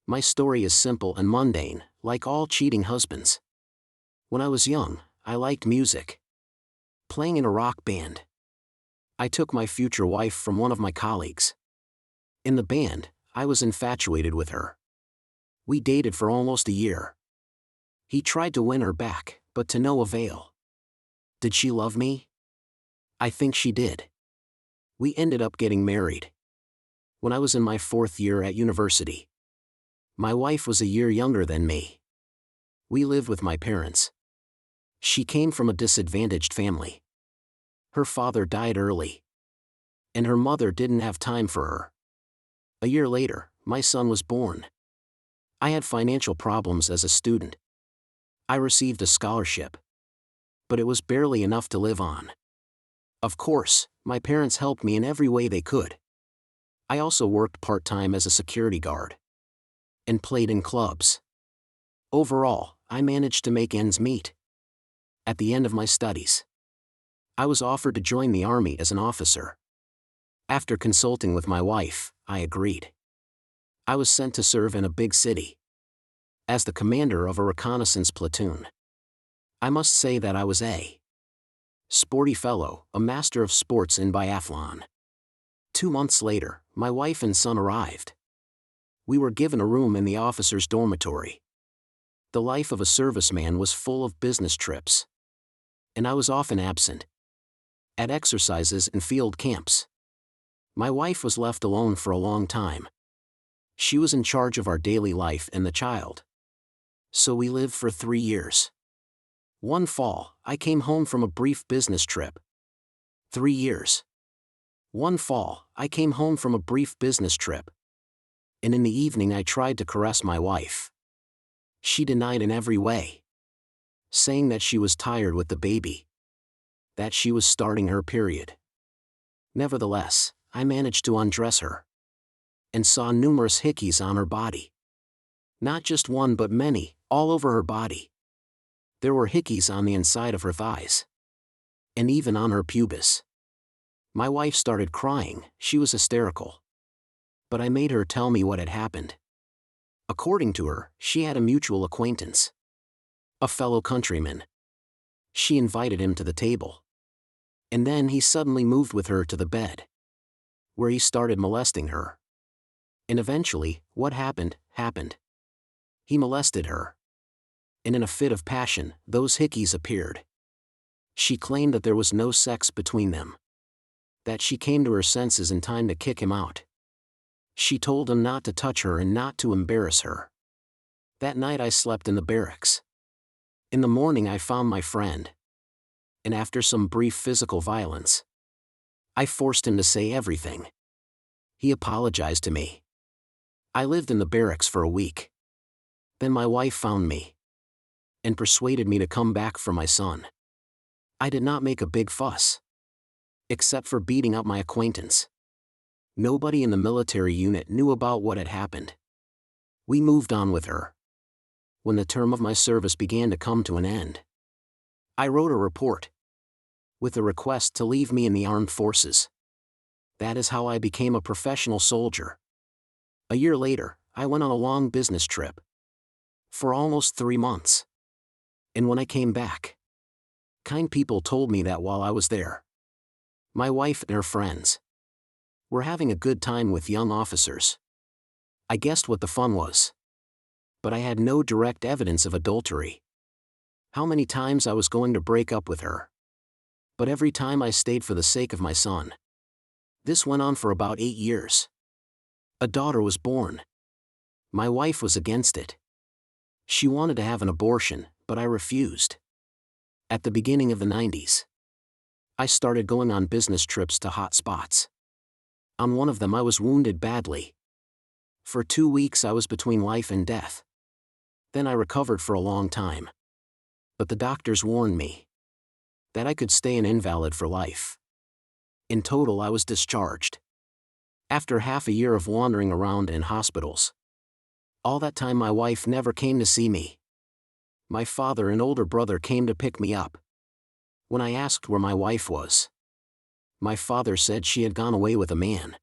My story is simple and mundane, like all cheating husbands. When I was young, I liked music. Playing in a rock band. I took my future wife from one of my colleagues. In the band, I was infatuated with her. We dated for almost a year. He tried to win her back, but to no avail. Did she love me? I think she did. We ended up getting married. When I was in my 4th year at university. My wife was a year younger than me. We lived with my parents. She came from a disadvantaged family. Her father died early. And her mother didn't have time for her. A year later, my son was born. I had financial problems as a student. I received a scholarship. But it was barely enough to live on. Of course, my parents helped me in every way they could. I also worked part-time as a security guard. And played in clubs. Overall, I managed to make ends meet. At the end of my studies, I was offered to join the army as an officer. After consulting with my wife, I agreed. I was sent to serve in a big city. As the commander of a reconnaissance platoon. I must say that I was a sporty fellow, a master of sports in biathlon. 2 months later, my wife and son arrived. We were given a room in the officers' dormitory. The life of a serviceman was full of business trips. And I was often absent. At exercises and field camps. My wife was left alone for a long time. She was in charge of our daily life and the child. So we lived for 3 years. One fall, I came home from a brief business trip. 3 years. One fall, I came home from a brief business trip. And in the evening I tried to caress my wife. She denied in every way. Saying that she was tired with the baby. That she was starting her period. Nevertheless, I managed to undress her. And saw numerous hickeys on her body. Not just one but many, all over her body. There were hickeys on the inside of her thighs. And even on her pubis. My wife started crying, she was hysterical. But I made her tell me what had happened. According to her, she had a mutual acquaintance. A fellow countryman. She invited him to the table. And then he suddenly moved with her to the bed. Where he started molesting her. And eventually, what happened, happened. He molested her. And in a fit of passion, those hickeys appeared. She claimed that there was no sex between them. That she came to her senses in time to kick him out. She told him not to touch her and not to embarrass her. That night I slept in the barracks. In the morning I found my friend. And after some brief physical violence, I forced him to say everything. He apologized to me. I lived in the barracks for a week. Then my wife found me. And persuaded me to come back for my son. I did not make a big fuss. Except for beating up my acquaintance. Nobody in the military unit knew about what had happened. We moved on with her. When the term of my service began to come to an end, I wrote a report. With a request to leave me in the armed forces. That is how I became a professional soldier. A year later, I went on a long business trip. For almost 3 months. And when I came back, kind people told me that while I was there, my wife and her friends were having a good time with young officers. I guessed what the fun was. But I had no direct evidence of adultery. How many times I was going to break up with her. But every time I stayed for the sake of my son. This went on for about 8 years. A daughter was born. My wife was against it. She wanted to have an abortion, but I refused. At the beginning of the 90s, I started going on business trips to hot spots. On one of them I was wounded badly. For 2 weeks I was between life and death. Then I recovered for a long time. But the doctors warned me that I could stay an invalid for life. In total I was discharged. After half a year of wandering around in hospitals. All that time my wife never came to see me. My father and older brother came to pick me up. When I asked where my wife was, my father said she had gone away with a man.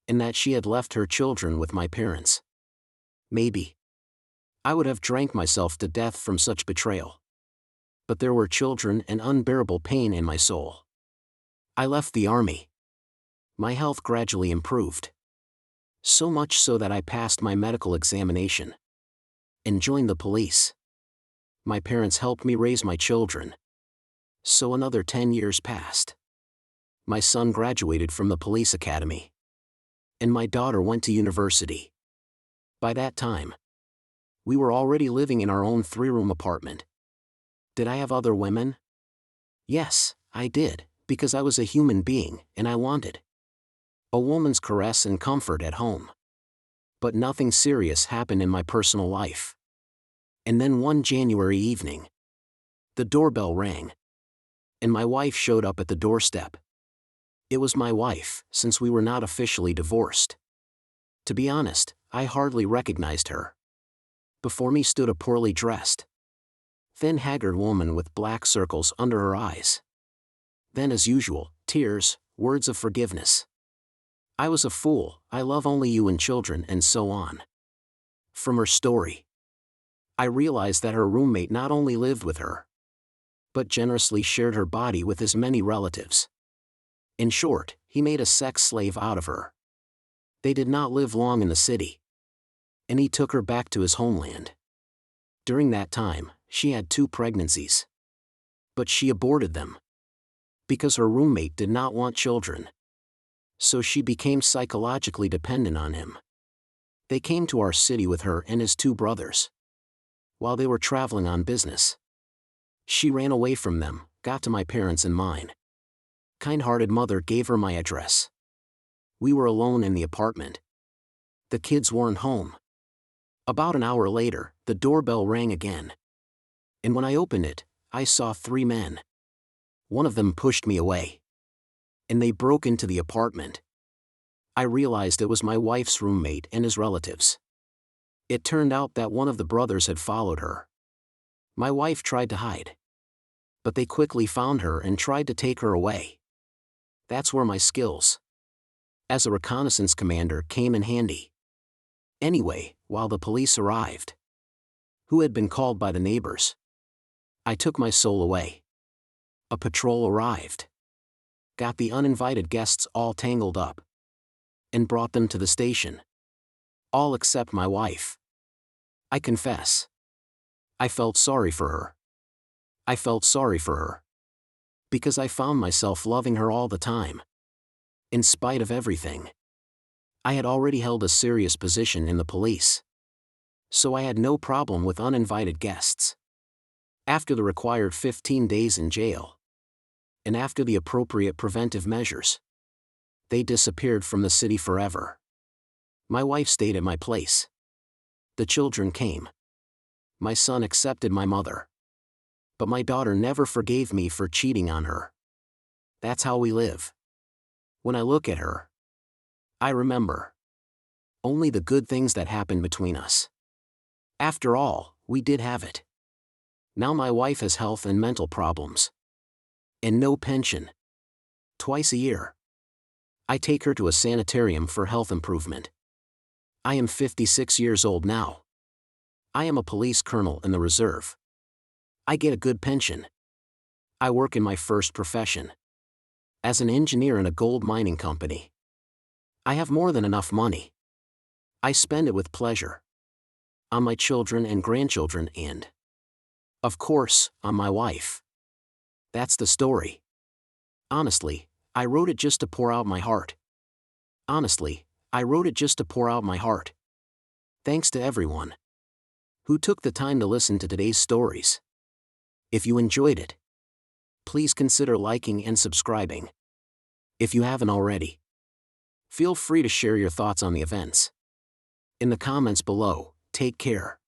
And that she had left her children with my parents. Maybe I would have drank myself to death from such betrayal. But there were children and unbearable pain in my soul. I left the army. My health gradually improved. So much so that I passed my medical examination and joined the police. My parents helped me raise my children. So another 10 years passed. My son graduated from the police academy. And my daughter went to university. By that time, we were already living in our own 3-room apartment. Did I have other women? Yes, I did, because I was a human being, and I wanted a woman's caress and comfort at home. But nothing serious happened in my personal life. And then one January evening, the doorbell rang. And my wife showed up at the doorstep. It was my wife, since we were not officially divorced. To be honest, I hardly recognized her. Before me stood a poorly dressed, thin, haggard woman with black circles under her eyes. Then, as usual, tears, words of forgiveness. I was a fool, I love only you and children, and so on. From her story, I realized that her roommate not only lived with her, but generously shared her body with his many relatives. In short, he made a sex slave out of her. They did not live long in the city, and he took her back to his homeland. During that time, she had 2 pregnancies. But she aborted them, because her roommate did not want children. So she became psychologically dependent on him. They came to our city with her and his 2 brothers. While they were traveling on business, she ran away from them, got to my parents and mine. Kind-hearted mother gave her my address. We were alone in the apartment. The kids weren't home. About an hour later, the doorbell rang again. And when I opened it, I saw 3 men. One of them pushed me away. And they broke into the apartment. I realized it was my wife's roommate and his relatives. It turned out that one of the brothers had followed her. My wife tried to hide, but they quickly found her and tried to take her away. That's where my skills as a reconnaissance commander came in handy. Anyway, while the police arrived, who had been called by the neighbors, I took my soul away. A patrol arrived, got the uninvited guests all tangled up, and brought them to the station. All except my wife. I confess, I felt sorry for her. I felt sorry for her, because I found myself loving her all the time. In spite of everything, I had already held a serious position in the police, so I had no problem with uninvited guests. After the required 15 days in jail, and after the appropriate preventive measures, they disappeared from the city forever. My wife stayed at my place. The children came. My son accepted my mother. But my daughter never forgave me for cheating on her. That's how we live. When I look at her, I remember only the good things that happened between us. After all, we did have it. Now my wife has health and mental problems. And no pension. Twice a year, I take her to a sanitarium for health improvement. I am 56 years old now. I am a police colonel in the reserve. I get a good pension. I work in my first profession, as an engineer in a gold mining company. I have more than enough money. I spend it with pleasure. On my children and grandchildren and, of course, on my wife. That's the story. Honestly, I wrote it just to pour out my heart. Honestly, I wrote it just to pour out my heart. Thanks to everyone who took the time to listen to today's stories. If you enjoyed it, please consider liking and subscribing. If you haven't already, feel free to share your thoughts on the events in the comments below. Take care.